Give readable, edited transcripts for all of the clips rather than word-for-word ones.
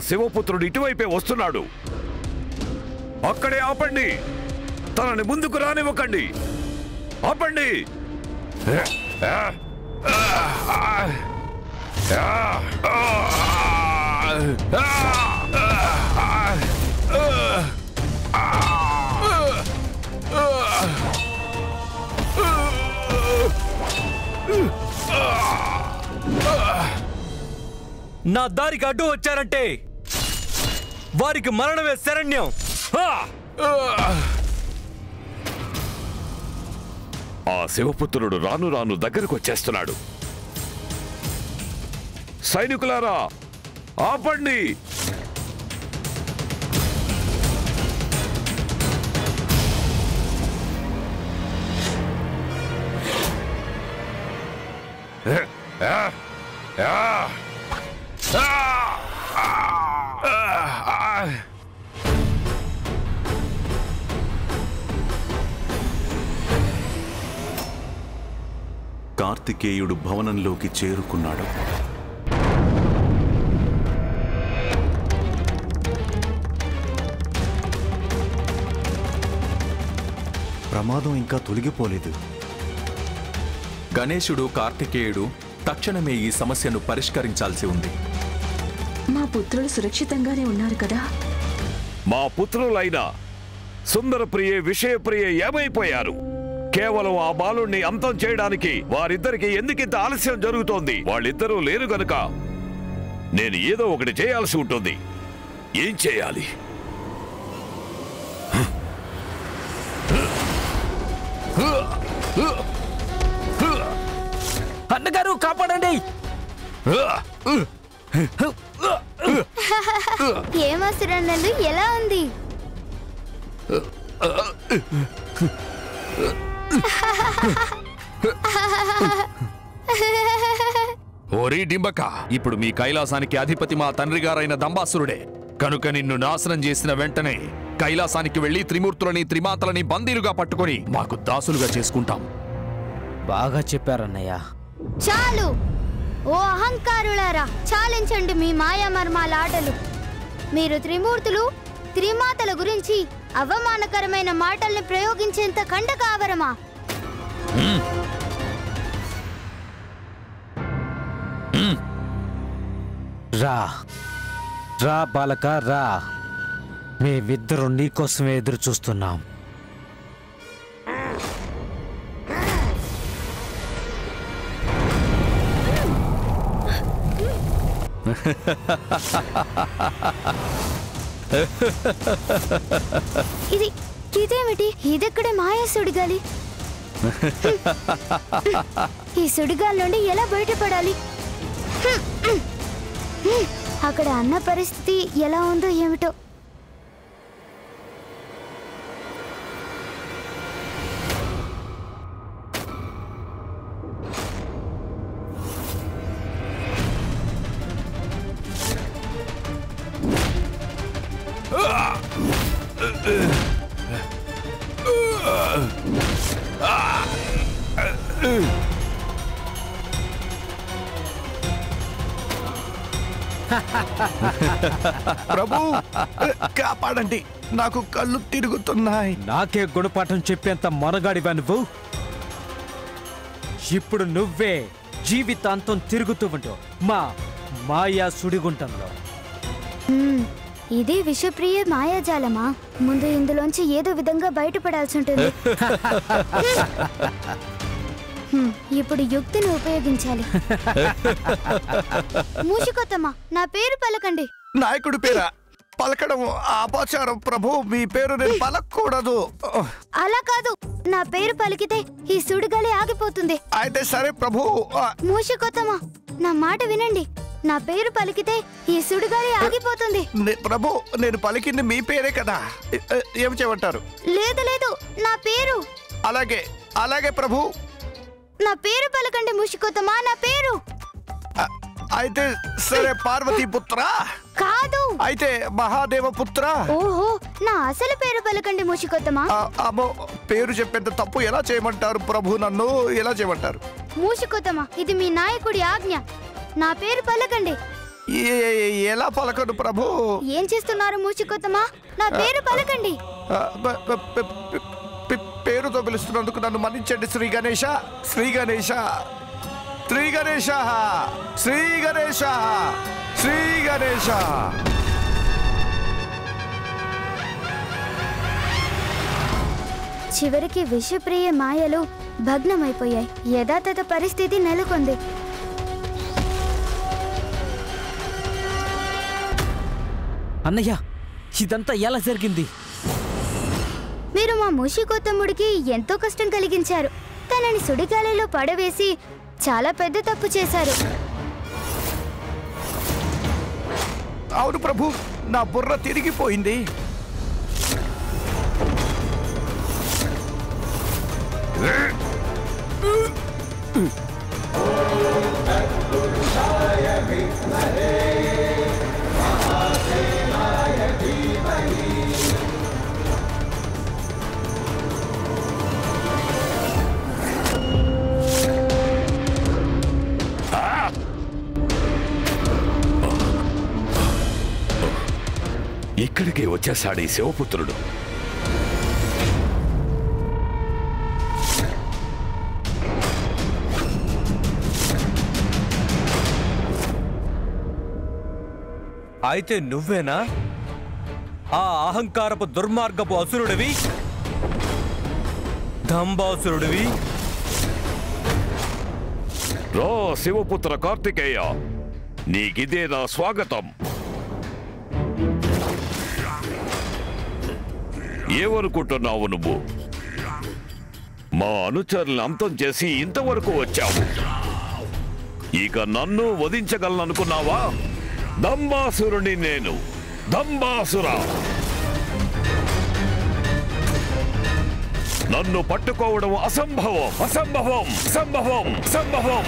శివపుత్రుడు ఇటువైపే వస్తున్నాడు. అక్కడే ఆపండి, తనని ముందుకు రానివ్వకండి. ఆపండి. నా దారికి అడ్డు వచ్చారంటే వారికి మరణమే శరణ్యం. ఆ శివపుత్రుడు రాను రాను దగ్గరకు వచ్చేస్తున్నాడు. సైనికులారా ఆపండి. కార్తికేయుడు భవనంలోకి చేరుకున్నాడు. ప్రమాదం ఇంకా తొలగిపోలేదు. గణేశుడు, కార్తికేయుడు తక్షణమే ఈ సమస్యను పరిష్కరించాల్సి ఉంది. మా పుత్రులు సురక్షితంగానే ఉన్నారు కదా? మా పుత్రులైన సుందరప్రియే, విషయప్రియే ఏమైపోయారు? కేవలం ఆ బాలుణ్ణి అంతం చేయడానికి వారిద్దరికి ఎందుకింత ఆలస్యం జరుగుతోంది? వాళ్ళిద్దరూ లేరు గనుక నేను ఏదో ఒకటి చేయాల్సి ఉంటుంది. ఏం చేయాలి? అన్నగారు కాపాడండి. ఏమసురన్నలు ఎలా ఉంది? ఓరి డింబక, ఇప్పుడు మీ కైలాసానికి అధిపతి మా తండ్రి గారైన దంబాసురుడే కనుక నిన్ను నాశనం చేసిన వెంటనే కైలాసానికి వెళ్లి త్రిమూర్తులని, త్రిమాతలని బందీలుగా పట్టుకొని మాకు దాసులుగా చేసుకుంటాం. బాగా చెప్పారన్నయ్య. చాలు ఓ అహంకారులారా, చాలించండి మీ మాయామర్మాల ఆటలు. మీరు త్రిమూర్తులు, త్రిమాతల గురించి అవమానకరమైన మాటల్ని ప్రయోగించేంత కండకావరమా? రా రా బాలక రా, మేమిద్దరం నీకోసమే ఎదురు చూస్తున్నాం. ఇదేమిటి? ఇదెక్కడే మాయా సుడిగాలి. ఈ సుడిగాలి నుండి ఎలా బయటపడాలి? అక్కడ అన్న పరిస్థితి ఎలా ఉందో ఏమిటో. ప్రభు కాపాడండి, నాకు కళ్ళు తిరుగుతున్నాయి. నాకే గుణపాఠం చెప్పేంత మొనగాడివా నువ్వు? ఇప్పుడు నువ్వే జీవితాంతం తిరుగుతూ ఉంటావు మా మాయా సుడిగుంటంలో. ఇదే విషప్రియ మాయాజాలమా? ముందు ఇందులోంచి ఏదో విధంగా బయటపడాల్సి ఉంటుంది. ఇప్పుడు యుక్తిని ఉపయోగించాలి. మూషికోత్తమ, నా పేరు పలకండి. నాయకుడి పేరా? పలకడం అపచారం ప్రభు, మీ పేరు నేను పలకూడదు. అలా కాదు, నా పేరు పలికితే ఈ సుడిగాలి ఆగిపోతుంది. అయితే సరే ప్రభు. మూషికోత్తమ, నా మాట వినండి. నా పేరు పలికితే ఈ సుడిగాలి ఆగిపోతుంది. ప్రభు, నేను పలికింది మీ పేరే కదా, ఏం చేయమంటారు? లేదు లేదు, నా పేరు. అలాగే అలాగే ప్రభు. నా పేరు పలకండి మూషికోత్తమ, నా పేరు. అయితే సరే, పార్వతీ పుత్ర కాదు. అయితే మహాదేవ పుత్ర. ఓహో, నా అసలు పేరు పలకండి మూషికోత్తమ. అమ్మో, పేరు చెప్పేంత తప్పు ఎలా చేయమంటారు ప్రభు? నన్ను ఎలా చేయమంటారు? మూషికోత్తమ, ఇది మీ నాయకుడి ఆజ్ఞ. నా పేరు పలకండి. ఎలా పలకను ప్రభు? ఏం చేస్తున్నారు మూషికోత్తమా? నా పేరు పలకండి. పేరుతో పిలుస్తున్నందుకు నన్ను మన్నించండి శ్రీ గణేశ. శ్రీ గణేశ, శ్రీ గణేశ, శ్రీ గణేశ, శ్రీ గణేశ. చివరికి విషప్రియ మాయలు భగ్నమైపోయాయి. యథాతథ పరిస్థితి నెలకొంది. అన్నయ్య, ఇదంతా ఎలా జరిగింది? మీరు మా మూషికోత్తముడికి ఎంతో కష్టం కలిగించారు. తనని సుడిగాలిలో పడవేసి చాలా పెద్ద తప్పు చేశారు. అవును ప్రభు, నా బుర్ర తిరిగిపోయింది. ఇక్కడికి వచ్చేశాడు ఈ శివపుత్రుడు. అయితే నువ్వేనా ఆ అహంకారపు దుర్మార్గపు అసురుడివి, దంబాసురుడివి? రా శివపుత్ర కార్తికేయ, నీకిదే నా స్వాగతం. ఏమనుకుంటున్నావు నువ్వు? మా అనుచరులను అంతం చేసి ఇంతవరకు వచ్చావు. ఇక నన్ను వధించగలననుకున్నావా? దంబాసురుని నేను, దంబాసుర. నన్ను పట్టుకోవడం అసంభవం, అసంభవం, సంభవం, సంభవం.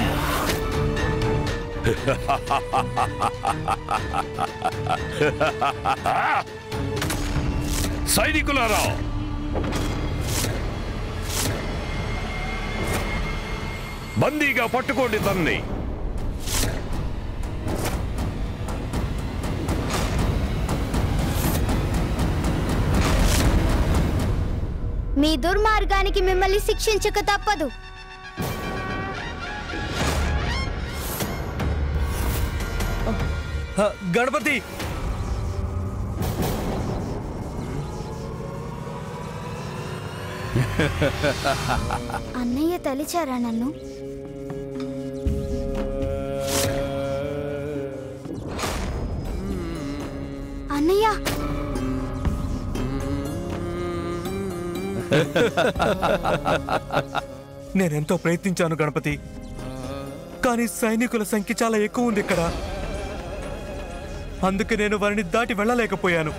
సైనికులారా, బందీగా పట్టుకోండి తన్ని. మీ దుర్మార్గానికి మిమ్మల్ని శిక్షించక తప్పదు. గణపతి, అన్నయ్య తలిచారా నన్ను? అన్నయ్య, నేనెంతో ప్రయత్నించాను గణపతి, కానీ సైనికుల సంఖ్య చాలా ఎక్కువ ఉంది ఇక్కడ. అందుకే నేను వారిని దాటి వెళ్ళలేకపోయాను.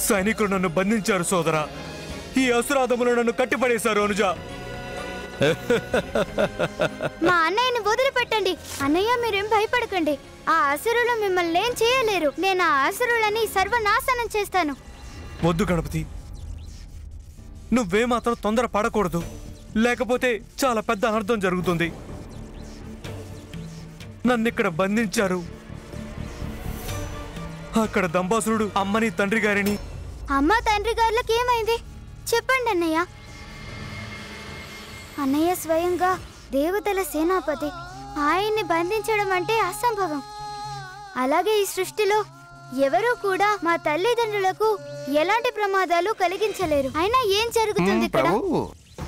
సైనికులు నన్ను బంధించారు సోదరా. ఈ అసురాధములు నన్ను కట్టిపడేశారు అనుజ. మా అన్నయ్యని వదిలిపెట్టండి. అన్నయ్య, మీరేం భయపడకండి. ఆ అసురులు మిమ్మల్ని ఏం చేయలేరు. నేను ఆ అసురులని సర్వనాశనం చేస్తాను. వద్దు గణపతి, నువ్వేమాత్రం తొందర పడకూడదు, లేకపోతే చాలా పెద్ద అనర్థం జరుగుతుంది. నన్నిక్కడ బంధించారు. అక్కడ దంబాసురుడు అమ్మని తండ్రి గారిని. అమ్మ తండ్రి గారులకు ఏమైంది చెప్పండి అన్నయ్య. అన్నయ్య స్వయంగా దేవతల సేనాపతి. ఆయన్ని బంధించడం అంటే అసంభవం. అలాగే ఈ సృష్టిలో ఎవరూ కూడా మా తల్లిదండ్రులకు ఎలాంటి ప్రమాదాలు కలిగించలేరు. అయినా ఏం జరుగుతుంది ఇక్కడ? ప్రభు,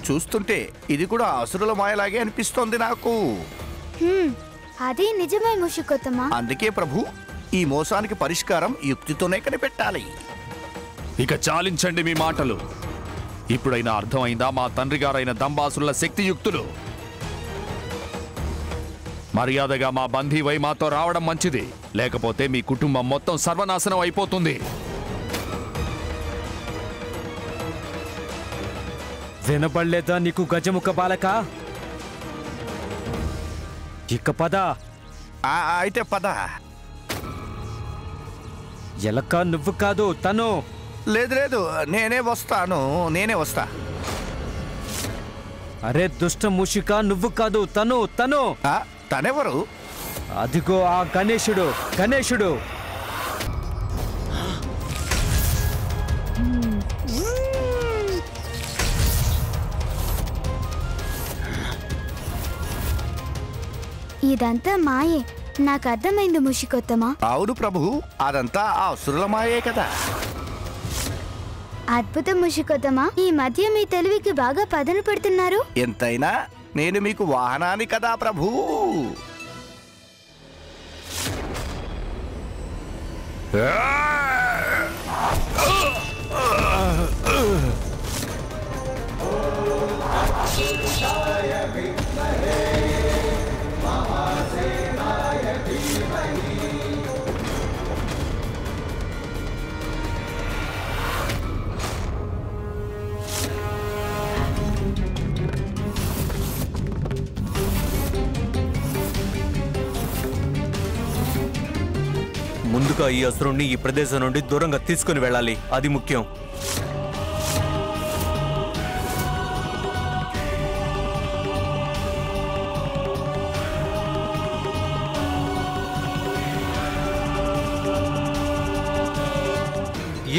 చూస్తుంటే ఇది కూడా అసురుల మాయలాగే అనిపిస్తోంది నాకు. అది నిజమే మూషికోత్తమా. అందుకే ప్రభు, ఈ మోసానికి పరిష్కారం యుక్తితోనే కనిపెట్టాలి. ఇక చాలించండి మీ మాటలు. ఇప్పుడైనా అర్థమైందా మా తండ్రి గారైన దంబాసురుల శక్తియుక్తులు? మర్యాదగా మా బంధీవై మాతో రావడం మంచిది, లేకపోతే మీ కుటుంబం మొత్తం సర్వనాశనం అయిపోతుంది. వినపడలేదా నీకు గజముఖ బాలక? ఇక పద. అయితే పద. ఎలక నువ్వు కాదు, తను. లేదు లేదు, నేనే వస్తా. అరే దుష్ట మూషిక, నువ్వు కాదు, తను. తనెవరు? అదిగో ఆ గణేశుడు గణేశుడు. ఇదంతా మాయే. నాకు అర్థమైంది ముషికొత్తమా. అవును ప్రభు, అదంతా ఆ అసురుల మాయే కదా. అద్భుతం ముషికొత్తమా. ఈ మధ్య మీ తెలివికి బాగా పదును పెడుతున్నారు. ఎంతైనా నేను మీకు వాహనాన్ని కదా ప్రభు. ముందుగా ఈ అసురుణ్ణి ఈ ప్రదేశం నుండి దూరంగా తీసుకుని వెళ్ళాలి, అది ముఖ్యం.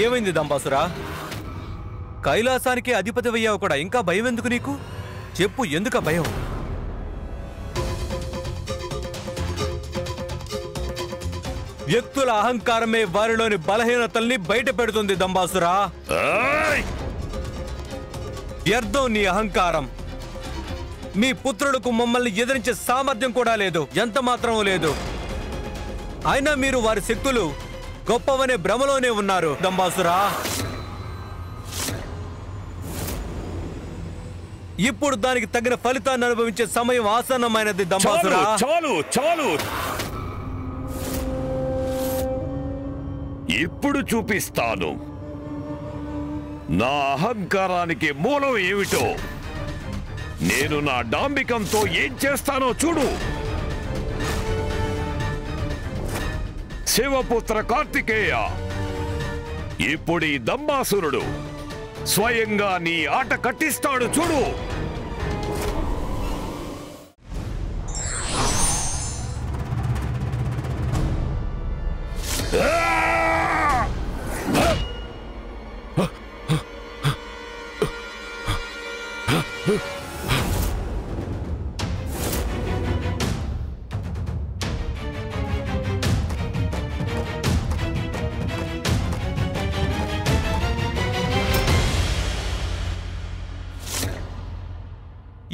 ఏమైంది దంబాసురా? కైలాసానికి అధిపతి అయ్యావు కూడా, ఇంకా భయం ఎందుకు నీకు? చెప్పు, ఎందుక భయం? వ్యక్తుల అహంకారమే వారిలోని బలహీనతల్ని బయట పెడుతుంది దంబాసురా. వ్యర్థం నీ అహంకారం. మీ పుత్రులకు మమ్మల్ని ఎదిరించే సామర్థ్యం కూడా లేదు, ఎంత మాత్రం లేదు. అయినా మీరు వారి శక్తులు గొప్పవనే భ్రమలోనే ఉన్నారు దంబాసురా. ఇప్పుడు దానికి తగిన ఫలితాన్ని అనుభవించే సమయం ఆసన్నమైనది దంబాసురా. చాలు చాలు, ఇప్పుడు చూపిస్తాను నా అహంకారానికి మూలం ఏమిటో. నేను నా డాంబికంతో ఏం చేస్తానో చూడు. శివపుత్ర కార్తికేయ, ఇప్పుడు ఈ దంబాసురుడు స్వయంగా నీ ఆట కట్టిస్తాడు చూడు.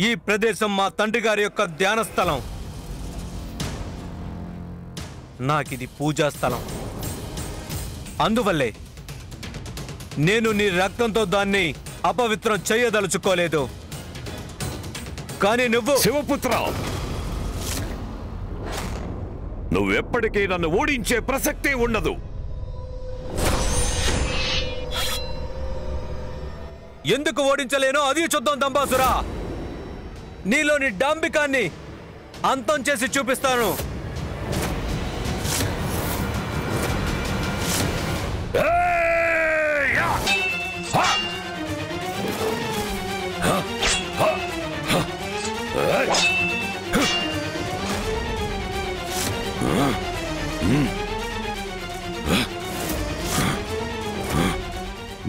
ఈ ప్రదేశం మా తండ్రి గారి యొక్క ధ్యాన స్థలం. నాకిది పూజా స్థలం. అందువల్లే నేను నీ రక్తంతో దాన్ని అపవిత్రం చేయదలుచుకోలేదు. కానీ నువ్వు శివపుత్ర, నువ్వెప్పటికీ నన్ను ఓడించే ప్రసక్తే ఉండదు. ఎందుకు ఓడించలేనో అది చూద్దాం దంబాసురా. నీలోని డాంబికాన్ని అంతం చేసి చూపిస్తాను.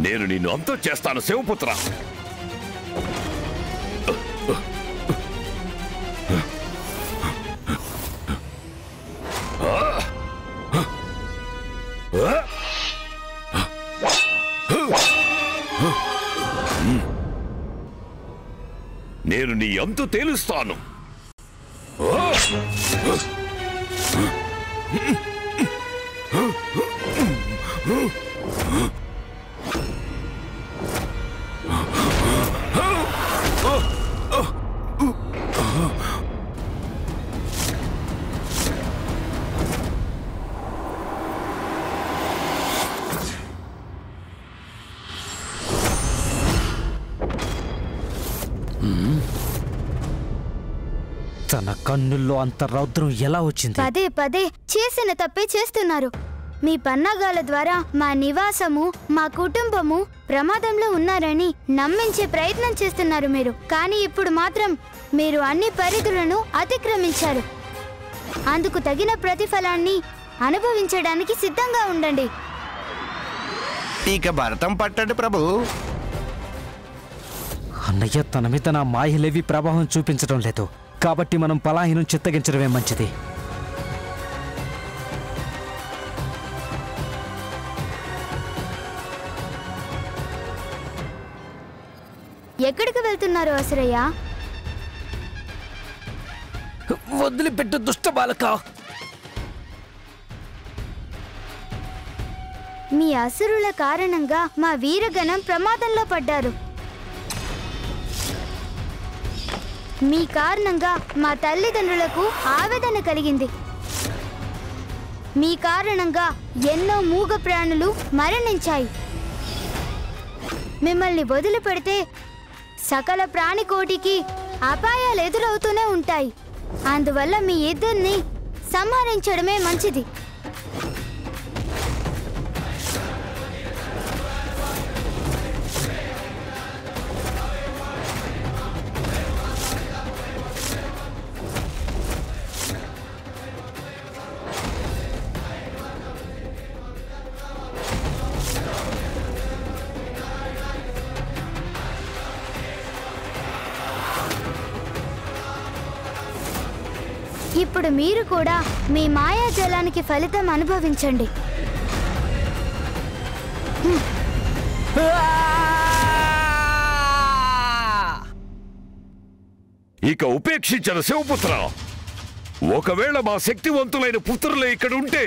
నేను నిన్ను అంతం చేస్తాను శివపుత్ర. నేను నీ అంతు తేలుస్తాను. తన కన్నుల్లో అంత రౌద్రం ఎలా వచ్చింది? పదే పదే చేసిన తప్పే చేస్తున్నారు. మీ పన్నాగాల ద్వారా మా నివాసము, మా కుటుంబము ప్రమాదంలో ఉన్నారని నమ్మించే ప్రయత్నం చేస్తున్నారు మీరు. కానీ ఇప్పుడు మాత్రం మీరు అన్ని పరిధులను అతిక్రమించారు. అందుకు తగిన ప్రతిఫలాన్ని అనుభవించడానికి సిద్ధంగా ఉండండి. ఇక భరతం పట్టండి ప్రభు. అన్నయ్య తన మీద నా మాయలేవి ప్రభావం చూపించడం లేదు, కాబట్టి మనం పలాయనం చిత్తగించడమే మంచిది. ఎక్కడికి వెళ్తున్నారు అసురయ్య? వదిలిపెట్టు దుష్ట బాలక. మీ అసురుల కారణంగా మా వీరగణం ప్రమాదంలో పడ్డారు. మీ కారణంగా మా తల్లిదండ్రులకు ఆవేదన కలిగింది. మీ కారణంగా ఎన్నో మూగ ప్రాణులు మరణించాయి. మిమ్మల్ని వదిలిపెడితే సకల ప్రాణికోటికి అపాయాలు ఎదురవుతూనే ఉంటాయి. అందువల్ల మీ ఇద్దరిని సంహరించడమే మంచిది. ఇప్పుడు మీరు కూడా మీ మాయాజలానికి ఫలితం అనుభవించండి. ఇక ఉపేక్షించిన శివపుత్ర, ఒకవేళ మా శక్తివంతులైన పుత్రులు ఇక్కడ ఉంటే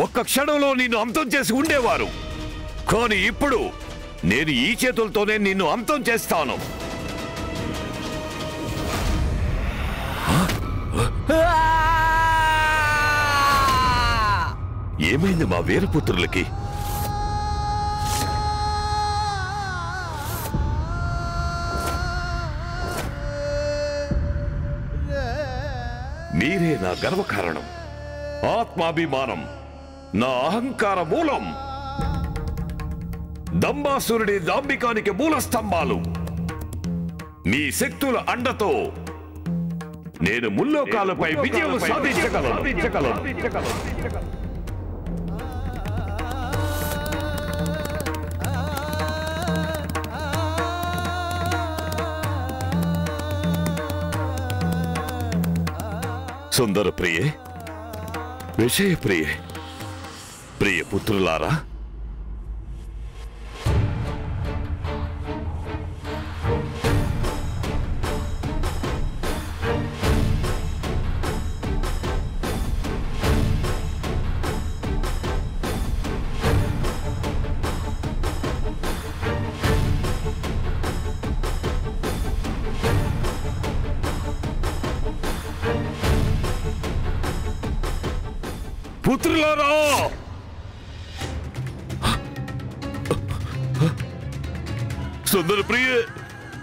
ఒక్క క్షణంలో నిన్ను అంతం చేసి ఉండేవారు. కానీ ఇప్పుడు నేను ఈ చేతులతోనే నిన్ను అంతం చేస్తాను. ఏమైంది మా వీరపుత్రులకి? మీరే నా గర్వకారణం, ఆత్మాభిమానం, నా అహంకార మూలం. దంబాసురుడి దాంభికానికి మూల స్తంభాలు. మీ శక్తుల అండతో నేను ముల్లోకాలపై విజయం సాధించగలను. సుందర ప్రియే, విషయ ప్రియే, ప్రియ పుత్రులారా, పుత్రులారా, సుందర ప్రియ,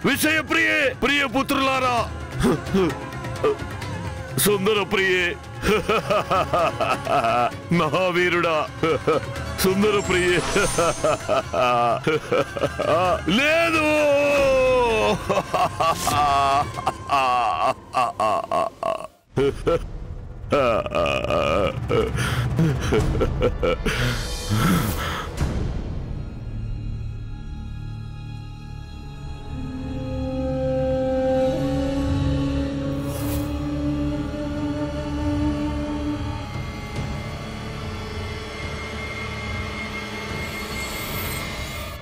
విషయ ప్రియే, ప్రియ పుత్రులారా, సుందర ప్రియే, మహావీరుడా, సుందర ప్రియే, లేదు.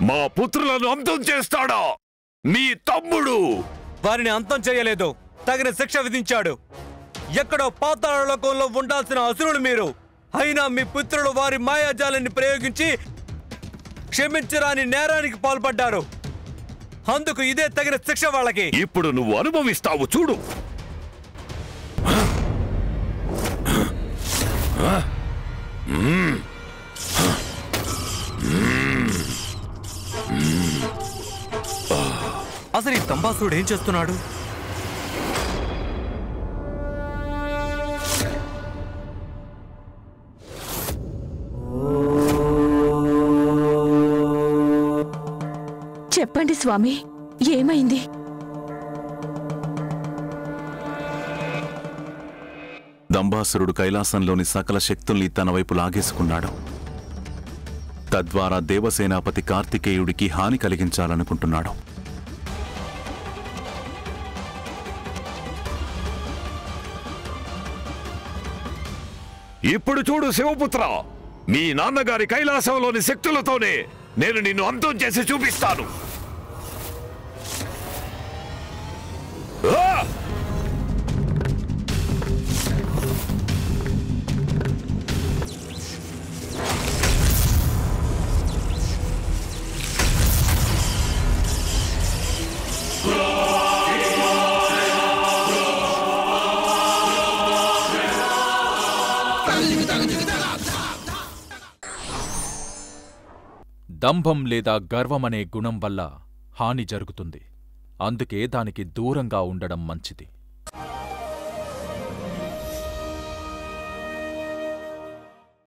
మా పుత్రులను అంతం చేస్తాడా మీ తమ్ముడు? వారిని అంతం చేయలేదు, తగిన శిక్ష విధించాడు. ఎక్కడో పాతాళ లోకంలో ఉండాల్సిన అసురులు మీరు. అయినా మీ పుత్రులు వారి మాయాజాలాన్ని ప్రయోగించి క్షమించరాని నేరానికి పాల్పడ్డారు. అందుకు ఇదే తగిన శిక్ష వాళ్ళకి. ఇప్పుడు నువ్వు అనుభవిస్తావు చూడు. అసలు ఈ దంబాసురుడు ఏం చేస్తున్నాడు? చెప్పండి స్వామి, ఏమైంది? దంబాసురుడు కైలాసంలోని సకల శక్తుల్ని తన వైపు లాగేసుకున్నాడు. తద్వారా దేవసేనాపతి కార్తికేయుడికి హాని కలిగించాలనుకుంటున్నాడు. ఇప్పుడు చూడు శివపుత్ర, మీ నాన్నగారి కైలాసంలోని శక్తులతోనే నేను నిన్ను అంతం చేసి చూపిస్తాను. దంభం లేదా గర్వమనే గుణం వల్ల హాని జరుగుతుంది. అందుకే దానికి దూరంగా ఉండడం మంచిది.